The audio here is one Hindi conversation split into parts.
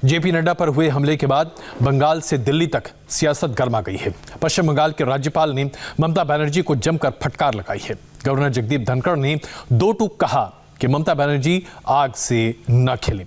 जेपी नड्डा पर हुए हमले के बाद बंगाल से दिल्ली तक सियासत गर्मा गई है। पश्चिम बंगाल के राज्यपाल ने ममता बनर्जी को जमकर फटकार लगाई है। गवर्नर जगदीप धनखड़ ने दो टूक कहा कि ममता बनर्जी आग से न खेलें।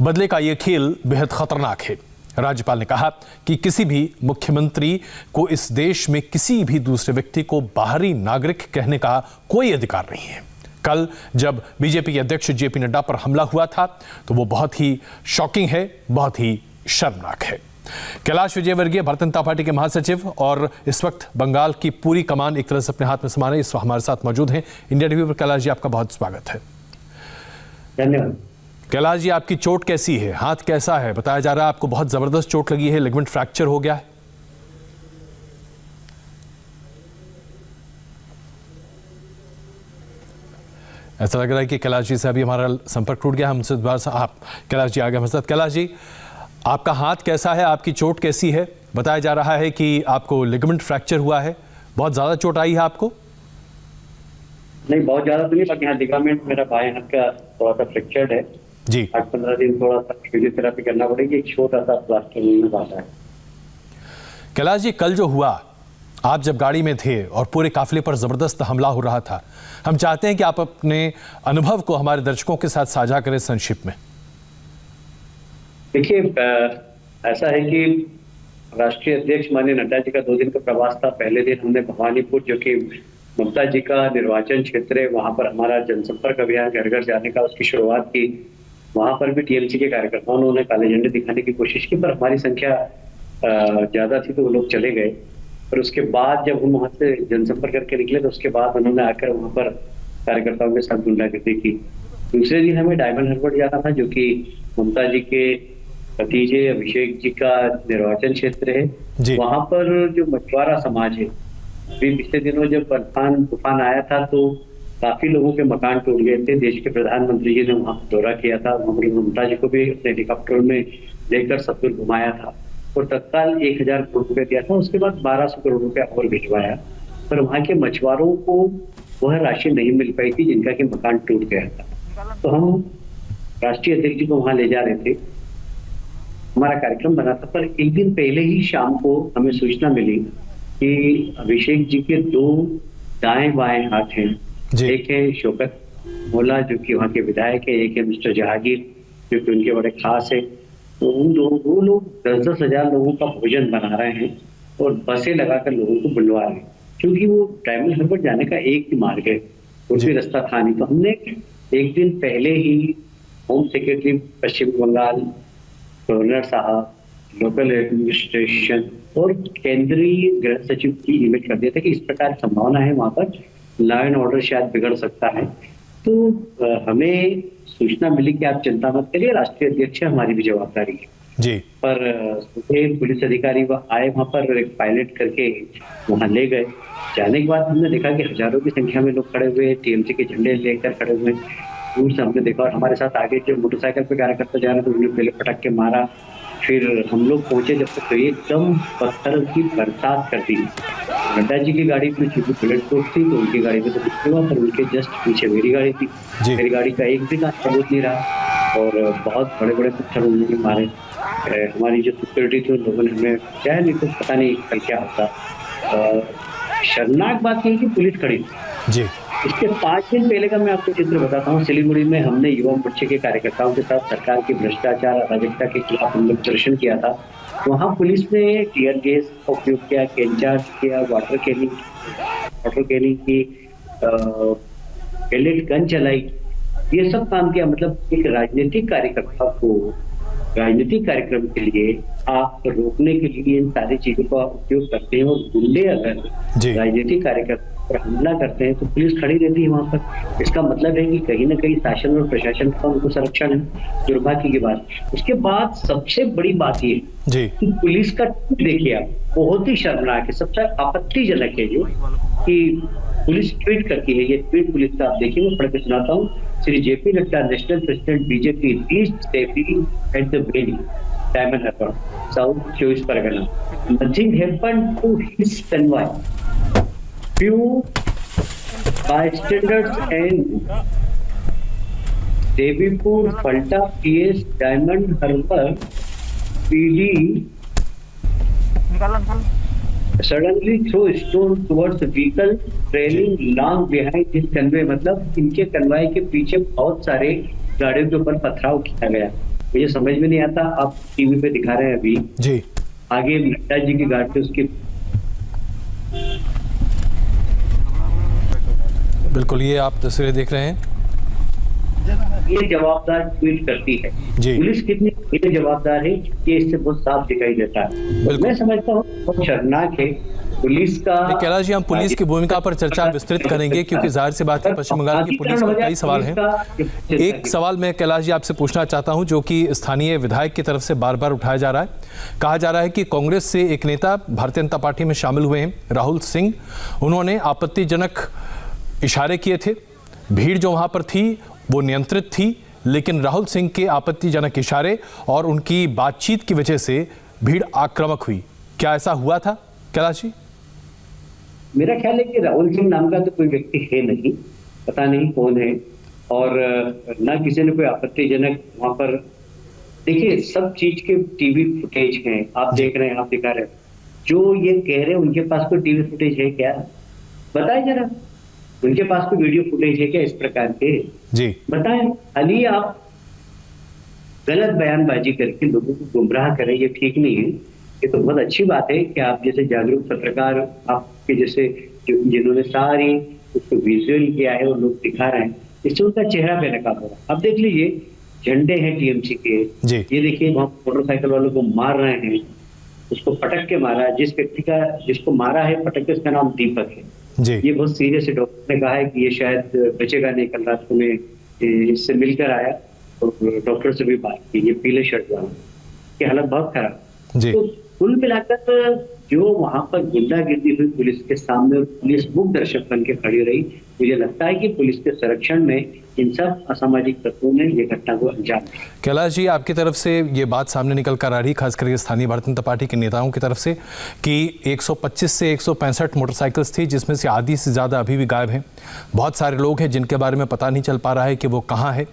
बदले का ये खेल बेहद खतरनाक है। राज्यपाल ने कहा कि किसी भी मुख्यमंत्री को इस देश में किसी भी दूसरे व्यक्ति को बाहरी नागरिक कहने का कोई अधिकार नहीं है। कल जब बीजेपी के अध्यक्ष जेपी नड्डा पर हमला हुआ था तो वो बहुत ही शॉकिंग है, बहुत ही शर्मनाक है। कैलाश विजयवर्गीय भारतीय जनता पार्टी के महासचिव और इस वक्त बंगाल की पूरी कमान एक तरह से अपने हाथ में समान है, इस वक्त हमारे साथ मौजूद हैं। इंडिया टीवी पर कैलाश जी, आपका बहुत स्वागत है। धन्यवाद। कैलाश जी, आपकी चोट कैसी है? हाथ कैसा है? बताया जा रहा है आपको बहुत जबरदस्त चोट लगी है, लिगामेंट फ्रैक्चर हो गया है। ऐसा लग रहा है कि कैलाश जी से अभी हमारा संपर्क टूट गया। हमसे दोबारा से आप कैलाश जी आगे हमारे साथ। कैलाश जी, आपका हाथ कैसा है? आपकी चोट कैसी है? बताया जा रहा है कि आपको लिगामेंट फ्रैक्चर हुआ है, बहुत ज्यादा चोट आई है आपको? नहीं, बहुत ज्यादा तो नहीं, बाकी यहाँ लिगामेंट मेरा बाएं हाथ का थोड़ा सा फ्रैक्चर्ड है जी। 8-15 दिन थोड़ा सा फिजियोथेरेपी करना पड़ेगी, एक छोटा सा प्लास्टर में बांधा है। कैलाश जी, कल जो हुआ, आप जब गाड़ी में थे और पूरे काफिले पर जबरदस्त हमला हो रहा था, हम चाहते हैं कि आप अपने अनुभव को हमारे दर्शकों के साथ साझा करें संक्षिप्त में। देखिए, ऐसा है कि राष्ट्रीय अध्यक्ष माननीय नड्डा जी का 2 दिन का प्रवास था। पहले दिन हमने भवानीपुर, जो कि ममता जी का निर्वाचन क्षेत्र है, वहां पर हमारा जनसंपर्क अभियान घर घर जाने का उसकी शुरुआत की। वहां पर भी टीएमसी के कार्यकर्ताओं ने उन्हें काले झंडे दिखाने की कोशिश की, पर हमारी संख्या ज्यादा थी तो वो लोग चले गए। और उसके बाद जब हम वहां से जनसंपर्क करके निकले तो उसके बाद उन्होंने आकर वहां पर कार्यकर्ताओं के साथ गुंडागर्दी की। दूसरे दिन हमें डायमंड हार्बर जाना था, जो कि ममता जी के भतीजे अभिषेक जी का निर्वाचन क्षेत्र है। वहां पर जो मछुआरा समाज है, अभी पिछले दिनों जब तूफान आया था तो काफी लोगों के मकान टूट गए थे। देश के प्रधानमंत्री जी ने वहां दौरा किया था, हमारी ममता जी को भी अपने हेलीकॉप्टर में लेकर सब कुछ घुमाया था और तत्काल 1000 करोड़ रुपए दिया था। उसके बाद 1200 करोड़ रुपया और भिजवाया, पर वहां के मछुआरों को वह राशि नहीं मिल पाई थी जिनका कि मकान टूट गया था। तो हम राष्ट्रीय अध्यक्ष जी को वहां ले जा रहे थे, हमारा कार्यक्रम बना था, पर एक दिन पहले ही शाम को हमें सूचना मिली कि अभिषेक जी के 2 दाएं बाएं हाथ हैं। एक है शौकत मोला, जो कि वहाँ के विधायक है, एक है मिस्टर जहांगीर, जो कि उनके बड़े खास है। तो वो लोग 10-10 हजार लोगों का भोजन बना रहे हैं और बसें लगाकर लोगों को बुलवा रहे हैं, क्योंकि वो डायमंड हार्बर जाने का एक ही मार्ग है, और भी रास्ता था नहीं। तो हमने एक दिन पहले ही होम सेक्रेटरी पश्चिम बंगाल, गवर्नर साहब, लोकल एडमिनिस्ट्रेशन और केंद्रीय गृह सचिव की ईमेल कर दिया था कि इस प्रकार संभावना है वहां पर लॉ एंड ऑर्डर शायद बिगड़ सकता है। तो हमें सूचना मिली कि आप चिंता मत करिए, राष्ट्रीय अध्यक्ष हमारी भी जवाबदारी है जी। पर पुलिस अधिकारी आए वहां पर, एक पायलट करके वहां ले गए। जाने के बाद हमने देखा कि हजारों की संख्या में लोग खड़े हुए, टीएमसी के झंडे लेकर खड़े हुए। दूर से हमने देखा और हमारे साथ आगे जो मोटरसाइकिल पे कार्यकर्ता जा रहे थे उन्होंने पहले पटक के मारा। फिर हम लोग पहुंचे जब तक तो एकदम पत्थर की बरसात कर दी। नड्डा जी की गाड़ी में चूंकि बुलेट प्रूफ थी तो उनकी गाड़ी में तो कुछ नहीं हुआ, पर उनके जस्ट पीछे मेरी गाड़ी थी। मेरी गाड़ी का एक भी कांच सबूत नहीं रहा और बहुत बड़े बड़े पत्थर उन्होंने मारे। हमारी जो सिक्योरिटी थी उन लोगों ने हमें क्या है, नहीं तो पता नहीं कल क्या होता। शर्मनाक बात है कि पुलिस खड़ी थी जी। इसके 5 दिन पहले का मैं आपको चित्र बताता हूँ। सिलीगुड़ी में हमने युवा मोर्चे के कार्यकर्ताओं के साथ सरकार की भ्रष्टाचार अराजकता के खिलाफ हम लोग प्रदर्शन किया था। वहाँ पुलिस ने टीयर गैस का उपयोग किया, कैंचार्ज किया, वाटर कैनिंग की, पेलेट गन चलाई, ये सब काम किया। मतलब एक राजनीतिक कार्यकर्ता को राजनीतिक कार्यक्रम के लिए आप रोकने के लिए इन सारी चीजों का उपयोग करते हैं, और गुंडे अगर राजनीतिक कार्यकर्ता पर हमला करते हैं तो पुलिस खड़ी रहती है वहां पर। इसका मतलब है कि कहीं ना कहीं शासन और प्रशासन का उनको संरक्षण है। दुर्भाग्य की बात। उसके बाद सबसे बड़ी बात ये कि पुलिस का ट्वीट देखिए आप, बहुत ही शर्मनाक है, सबसे आपत्तिजनक है जो कि पुलिस ट्वीट करती है। ये ट्वीट पुलिस का आप देखिए, मैं पढ़ के सुनाता हूँ। Shri JP Nadda, national president BJP, reached safely at the venue Diamond Harbour, south 24 Parganas. Nothing happened to his convoy. Few bystanders and Devipur Falta PS Diamond Harbour PD suddenly throw stone towards the vehicle trailing long behind his convoy, मतलब इनके कन्वाय के पीछे बहुत सारे गाड़ियों के ऊपर पथराव किया गया। मुझे समझ में नहीं आता, आप टीवी पे दिखा रहे हैं अभी जी, आगे नड्डा जी की गाड़ी पे उसके बिल्कुल ये आप तस्वीरें देख रहे हैं। ये जवाबदार ट्वीट करती है। जी। पुलिस कितनी ये जवाबदार है ये इससे बहुत साफ दिखाई देता है। तो मैं समझता हूँ बहुत शर्मनाक है पुलिस का। कैलाश जी, हम पुलिस की भूमिका पर चर्चा विस्तृत करेंगे क्योंकि जाहिर सी बात है पश्चिम बंगाल की पुलिस पर कई सवाल हैं। एक सवाल मैं कैलाश जी आपसे पूछना चाहता हूं जो कि स्थानीय विधायक की तरफ से बार बार उठाया जा रहा है। कहा जा रहा है कि कांग्रेस से एक नेता भारतीय जनता पार्टी में शामिल हुए हैं, राहुल सिंह। उन्होंने आपत्तिजनक इशारे किए थे, भीड़ जो वहां पर थी वो नियंत्रित थी, लेकिन राहुल सिंह के आपत्तिजनक इशारे और उनकी बातचीत की वजह से भीड़ आक्रामक हुई। क्या ऐसा हुआ था कैलाश जी? मेरा ख्याल है कि राहुल सिंह नाम का तो कोई व्यक्ति है नहीं, पता नहीं कौन है, और ना किसी ने कोई आपत्तिजनक वहां पर। देखिए सब चीज के टीवी फुटेज हैं, आप देख रहे हैं, आप दिखा रहे हैं। जो ये कह रहे हैं उनके पास कोई टीवी फुटेज है क्या? बताएं जरा, उनके पास कोई वीडियो फुटेज है क्या इस प्रकार के? जी बताएं। खाली आप गलत बयानबाजी करके लोगों को गुमराह करें, ये ठीक नहीं है। ये तो बहुत अच्छी बात है कि आप जैसे जागरूक पत्रकार, आपके जैसे जिन्होंने सारी उसको विजुअल किया है वो लोग दिखा रहे हैं, इससे उनका चेहरा पे नकाब हो रहा है। अब देख लीजिए झंडे हैं टीएमसी के, ये देखिए वहां मोटरसाइकिल वालों को मार रहे हैं, उसको पटक के मारा। जिस व्यक्ति का जिसको मारा है पटक के, उसका नाम दीपक है जी। ये बहुत सीरियस है। डॉक्टर ने कहा है कि ये शायद बचेगा नहीं। कल रात को मैं इससे मिलकर आया और डॉक्टर से भी बात की, ये पीले शर्ट वाला की हालत बहुत खराब। तो कुल मिलाकर जो वहां पर गुंडागिर्दी हुई पुलिस के सामने और पुलिस मूक दर्शक बन के खड़ी रही, मुझे लगता है कि पुलिस के संरक्षण में इन सब असामाजिक तत्वों ने ये घटना को अंजाम दिया। कैलाश जी, आपकी तरफ से ये बात सामने निकल कर आ रही, खास करके स्थानीय भारतीय जनता पार्टी के नेताओं की तरफ से, कि 125 से 165 मोटरसाइकिल्स थी जिसमें से आधी से ज़्यादा अभी भी गायब हैं। बहुत सारे लोग हैं जिनके बारे में पता नहीं चल पा रहा है कि वो कहाँ है।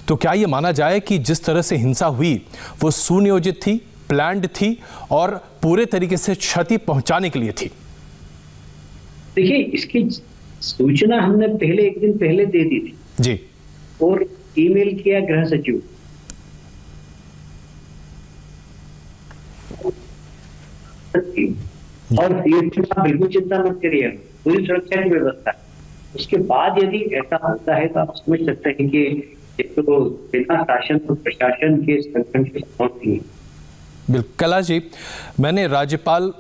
तो क्या ये माना जाए कि जिस तरह से हिंसा हुई वो सुनियोजित थी, प्लान्ड थी और पूरे तरीके से क्षति पहुंचाने के लिए थी? देखिए इसकी सूचना हमने पहले एक दिन पहले दे दी थी जी, और ईमेल किया गृह सचिव, और बिल्कुल चिंता मत करिए, पूरी सुरक्षा की व्यवस्था। उसके बाद यदि ऐसा होता है तो आप समझ सकते हैं कि तो बिना शासन और प्रशासन के संगठन की पहुंच। बिल्कुल कैलाश जी, मैंने राज्यपाल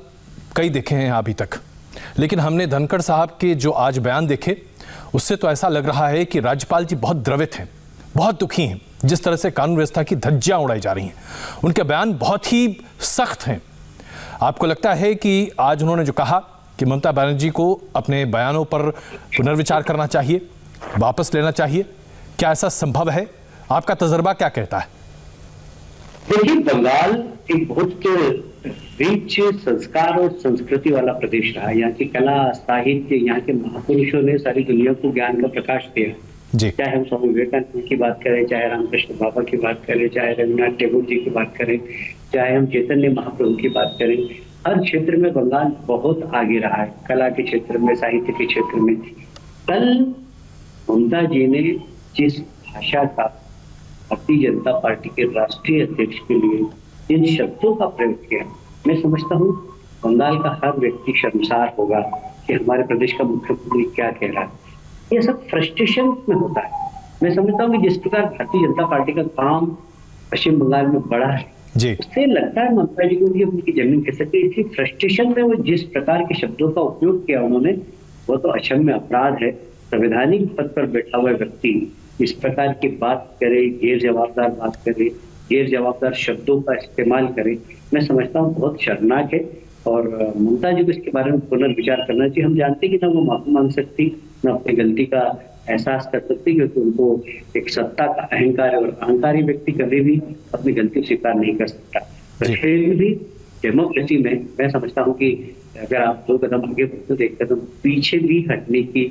कई देखे हैं अभी तक, लेकिन हमने धनखड़ साहब के जो आज बयान देखे उससे तो ऐसा लग रहा है कि राज्यपाल जी बहुत द्रवित हैं, बहुत दुखी हैं जिस तरह से कानून व्यवस्था की धज्जियां उड़ाई जा रही हैं। उनके बयान बहुत ही सख्त हैं। आपको लगता है कि आज उन्होंने जो कहा कि ममता बनर्जी को अपने बयानों पर पुनर्विचार करना चाहिए, वापस लेना चाहिए, क्या ऐसा संभव है? आपका तजर्बा क्या कहता है? देखिए बंगाल एक बहुत रिच संस्कार और संस्कृति वाला प्रदेश रहा है। यहाँ की कला साहित्य, यहाँ के महापुरुषों ने सारी दुनिया को ज्ञान का प्रकाश दिया जी। चाहे हम स्वामी विवेकानंद की बात करें, चाहे रामकृष्ण बाबा की बात करें, चाहे रविन्द्रनाथ टैगोर जी की बात करें, चाहे हम चैतन्य महाप्रभु की बात करें, हर क्षेत्र में बंगाल बहुत आगे रहा है, कला के क्षेत्र में, साहित्य के क्षेत्र में। कल ममता जी ने जिस भाषा का भारतीय जनता पार्टी के राष्ट्रीय अध्यक्ष के लिए इन शब्दों का प्रयोग किया, मैं समझता हूँ बंगाल का हर व्यक्ति शर्मसार होगा कि हमारे प्रदेश का मुख्यमंत्री क्या कह रहा है। ये सब फ्रस्ट्रेशन में होता है। मैं समझता हूँ कि जिस प्रकार भारतीय जनता पार्टी का काम पश्चिम बंगाल में बढ़ा है जी, उससे लगता है ममता जी को उनकी जमीन कह सकते। इसी फ्रस्ट्रेशन में वो जिस प्रकार के शब्दों का उपयोग किया उन्होंने, वो तो अक्षम्य अपराध है। संवैधानिक पद पर बैठा हुआ व्यक्ति इस प्रकार की बात करे, गैर जवाबदार बात करे, गैर जवाबदार शब्दों का इस्तेमाल करे, मैं समझता हूँ बहुत शर्मनाक है। और ममता जी को इसके बारे में पुनर्विचार करना चाहिए। हम जानते कि ना वो माफी मांग सकती, ना अपनी गलती का एहसास कर सकती, क्योंकि उनको एक सत्ता का अहंकार है और अहंकारी व्यक्ति कभी भी अपनी गलती स्वीकार नहीं कर सकता। फिर भी डेमोक्रेसी में मैं समझता हूँ कि अगर आप 2 कदम आगे बढ़ते तो 1 कदम पीछे भी हटने की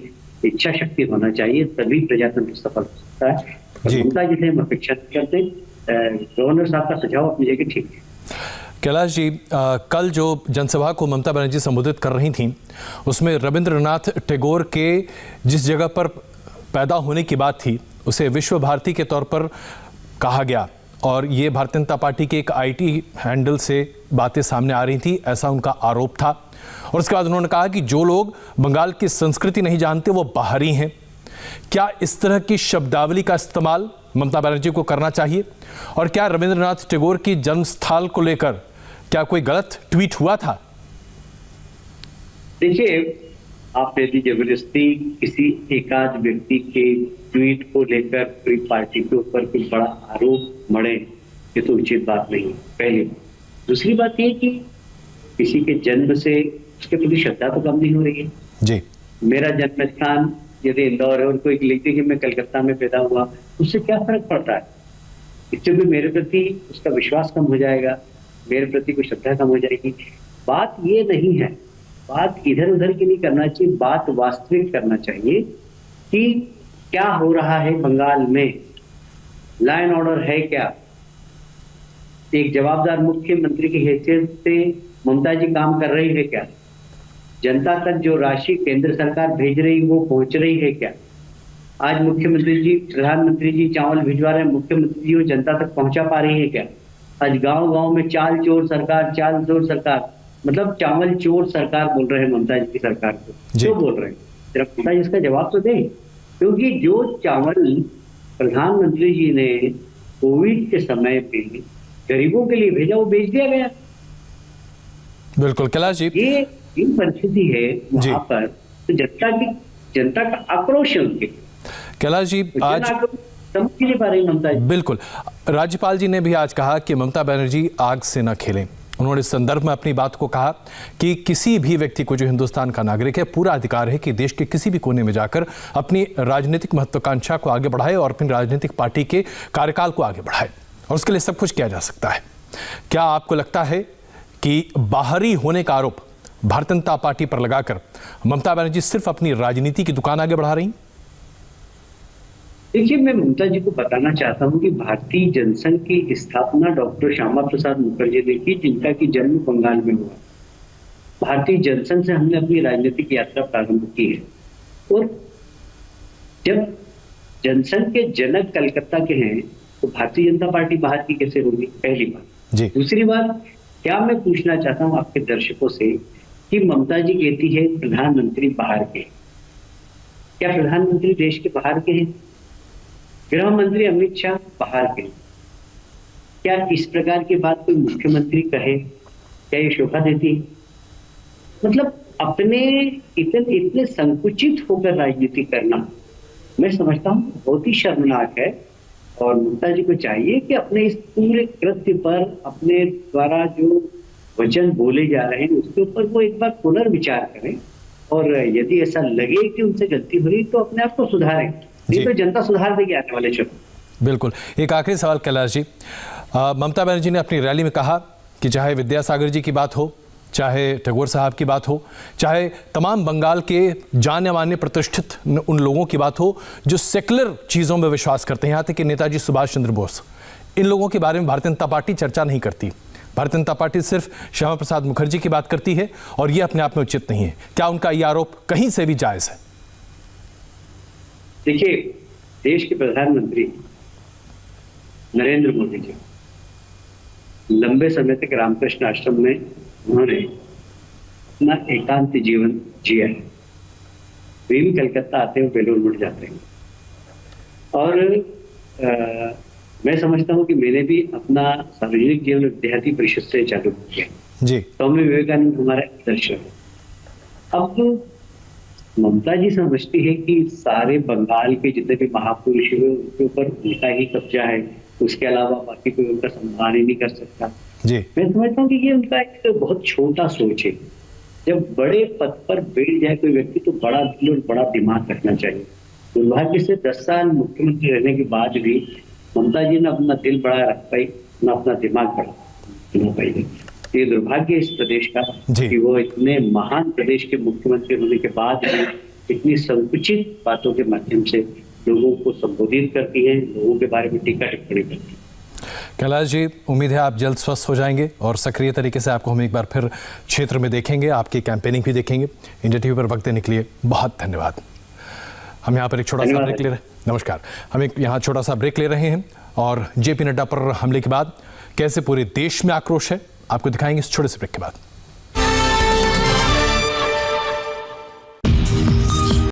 इच्छा शक्ति होना चाहिए, तभी प्रजातंत्र सफल हो सकता है। ममता जी से हम अपेक्षा करते, गवर्नर साहब का सुझाव अपनी जगह ठीक है। कैलाश जी, कल जो जनसभा को ममता बनर्जी संबोधित कर रही थीं, उसमें रविंद्रनाथ टैगोर के जिस जगह पर पैदा होने की बात थी उसे विश्व भारती के तौर पर कहा गया, और ये भारतीय जनता पार्टी के एक आईटी हैंडल से बातें सामने आ रही थी, ऐसा उनका आरोप था। और उसके बाद उन्होंने कहा कि जो लोग बंगाल की संस्कृति नहीं जानते वो बाहरी हैं। क्या इस तरह की शब्दावली का इस्तेमाल ममता बनर्जी को करना चाहिए? और क्या रविंद्रनाथ टैगोर की जन्मस्थल को लेकर क्या कोई गलत ट्वीट हुआ था? देखिए, आप यदि जबरदस्ती किसी एकाध व्यक्ति के ट्वीट को लेकर पूरी पार्टी के ऊपर कोई बड़ा आरोप मढ़े, ये तो उचित बात नहीं है, पहली बात। दूसरी बात ये कि किसी के जन्म से उसके प्रति श्रद्धा तो कम नहीं हो रही है। जी, मेरा जन्म स्थान यदि इंदौर है और कोई लिखते कि मैं कलकत्ता में पैदा हुआ, उससे क्या फर्क पड़ता है? इससे भी मेरे प्रति उसका विश्वास कम हो जाएगा, मेरे प्रति कोई श्रद्धा कम हो जाएगी। बात ये नहीं है, बात इधर उधर की नहीं करना चाहिए, बात वास्तविक करना चाहिए कि क्या हो रहा है बंगाल में, लॉ एंड ऑर्डर है क्या। एक जवाबदार मुख्यमंत्री की हैसियत से ममता जी काम कर रही है क्या? जनता तक जो राशि केंद्र सरकार भेज रही वो पहुंच रही है क्या? आज मुख्यमंत्री जी, प्रधानमंत्री जी चावल भिजवा रहे हैं, मुख्यमंत्री जी वो जनता तक पहुंचा पा रही है क्या? आज गांव-गांव में चाल चोर सरकार, मतलब चावल चोर सरकार बोल रहे हैं ममता जी की सरकार को। क्यों बोल रहे हैं? सिर्फ ममता जी इसका जवाब तो दें, क्योंकि जो चावल प्रधानमंत्री जी ने कोविड के समय पे गरीबों के लिए भेजा वो बेच दिया गया। बिल्कुल कैलाश जी, ये परिस्थिति है वहां पर, तो जनता का आक्रोश है उनके। कैलाश जी, आज समझ नहीं पा रही ममता जी। बिल्कुल, राज्यपाल जी ने भी आज कहा कि ममता बनर्जी आग से न खेलें। उन्होंने इस संदर्भ में अपनी बात को कहा कि किसी भी व्यक्ति को जो हिंदुस्तान का नागरिक है, पूरा अधिकार है कि देश के किसी भी कोने में जाकर अपनी राजनीतिक महत्वाकांक्षा को आगे बढ़ाए और अपनी राजनीतिक पार्टी के कार्यकाल को आगे बढ़ाए, और उसके लिए सब कुछ किया जा सकता है। क्या आपको लगता है कि बाहरी होने का आरोप भारतीय जनता पार्टी पर लगाकर ममता बनर्जी सिर्फ अपनी राजनीति की दुकान आगे बढ़ा रही? देखिए, मैं ममता जी को बताना चाहता हूं कि भारतीय जनसंघ की स्थापना डॉक्टर श्यामा प्रसाद मुखर्जी ने की, जिनका की जन्म बंगाल में हुआ। भारतीय जनसंघ से हमने अपनी राजनीतिक यात्रा प्रारंभ की है, और जब जनसंघ के जनक कलकत्ता के हैं तो भारतीय जनता पार्टी बाहर की कैसे होगी? पहली बात। दूसरी बात, क्या मैं पूछना चाहता हूं आपके दर्शकों से कि ममता जी कहती है प्रधानमंत्री बाहर के, क्या प्रधानमंत्री देश के बाहर के हैं? गृह मंत्री अमित शाह बाहर के, क्या इस प्रकार की बात कोई मुख्यमंत्री कहे? क्या ये शोभा देती है? मतलब अपने इतने संकुचित होकर राजनीति करना, मैं समझता हूं बहुत ही शर्मनाक है। और ममता जी को चाहिए कि अपने इस पूरे कृत्य पर, अपने द्वारा जो वचन बोले जा रहे हैं उसके ऊपर वो एक बार पुनर्विचार करें, और यदि ऐसा लगे कि उनसे गलती हुई तो अपने आप को सुधारें, नहीं तो जनता सुधार देगी आने वाले चुनाव। बिल्कुल। एक आखिरी सवाल कैलाश जी, ममता बनर्जी ने अपनी रैली में कहा कि चाहे विद्यासागर जी की बात हो, चाहे टैगोर साहब की बात हो, चाहे तमाम बंगाल के जाने माने प्रतिष्ठित उन लोगों की बात हो जो सेकुलर चीज़ों में विश्वास करते हैं, यहाँ तक कि नेताजी सुभाष चंद्र बोस, इन लोगों के बारे में भारतीय जनता पार्टी चर्चा नहीं करती। भारतीय जनता पार्टी सिर्फ श्यामा प्रसाद मुखर्जी की बात करती है, और ये अपने आप में उचित नहीं है। क्या उनका ये आरोप कहीं से भी जायज है? देखिए, देश के प्रधानमंत्री नरेंद्र मोदी जी लंबे समय तक रामकृष्ण आश्रम में उन्होंने अपना एकांत जीवन जिया है। वे भी कलकत्ता आते हैं, बेलूर मठ जाते हैं, और मैं समझता हूं कि मैंने भी अपना सार्वजनिक जीवन विद्यार्थी परिषद से चालू किया जी। स्वामी विवेकानंद हमारे आदर्श है। अब ममता जी समझती है कि सारे बंगाल के जितने भी महापुरुष हुए उसके ऊपर उनका ही कब्जा है, उसके अलावा बाकी कोई उनका सम्मान ही नहीं कर सकता जी। मैं समझता हूँ कि ये उनका एक बहुत छोटा सोच है। जब बड़े पद पर बैठ जाए कोई व्यक्ति तो बड़ा दिल और बड़ा दिमाग रखना चाहिए। दुर्भाग्य से 10 साल मुख्यमंत्री रहने के बाद भी ममता जी ने अपना दिल बड़ा रख पाई, न अपना दिमाग बड़ा बना पाई। ये दुर्भाग्य इस प्रदेश का कि वो इतने महान प्रदेश के मुख्यमंत्री होने के बाद भी इतनी संकुचित बातों के माध्यम से लोगों को संबोधित करती है, लोगों के बारे में टीका टिप्पणी करती है। कैलाश जी, उम्मीद है आप जल्द स्वस्थ हो जाएंगे और सक्रिय तरीके से आपको हम एक बार फिर क्षेत्र में देखेंगे, आपकी कैंपेनिंग भी देखेंगे। इंडिया टीवी पर वक्त देने के लिए बहुत धन्यवाद। हम यहाँ पर एक छोटा सा ब्रेक ले रहे हैं। नमस्कार। हम एक यहाँ छोटा सा ब्रेक ले रहे हैं और जेपी नड्डा पर हमले के बाद कैसे पूरे देश में आक्रोश है, आपको दिखाएंगे इस छोटे से ब्रेक के बाद।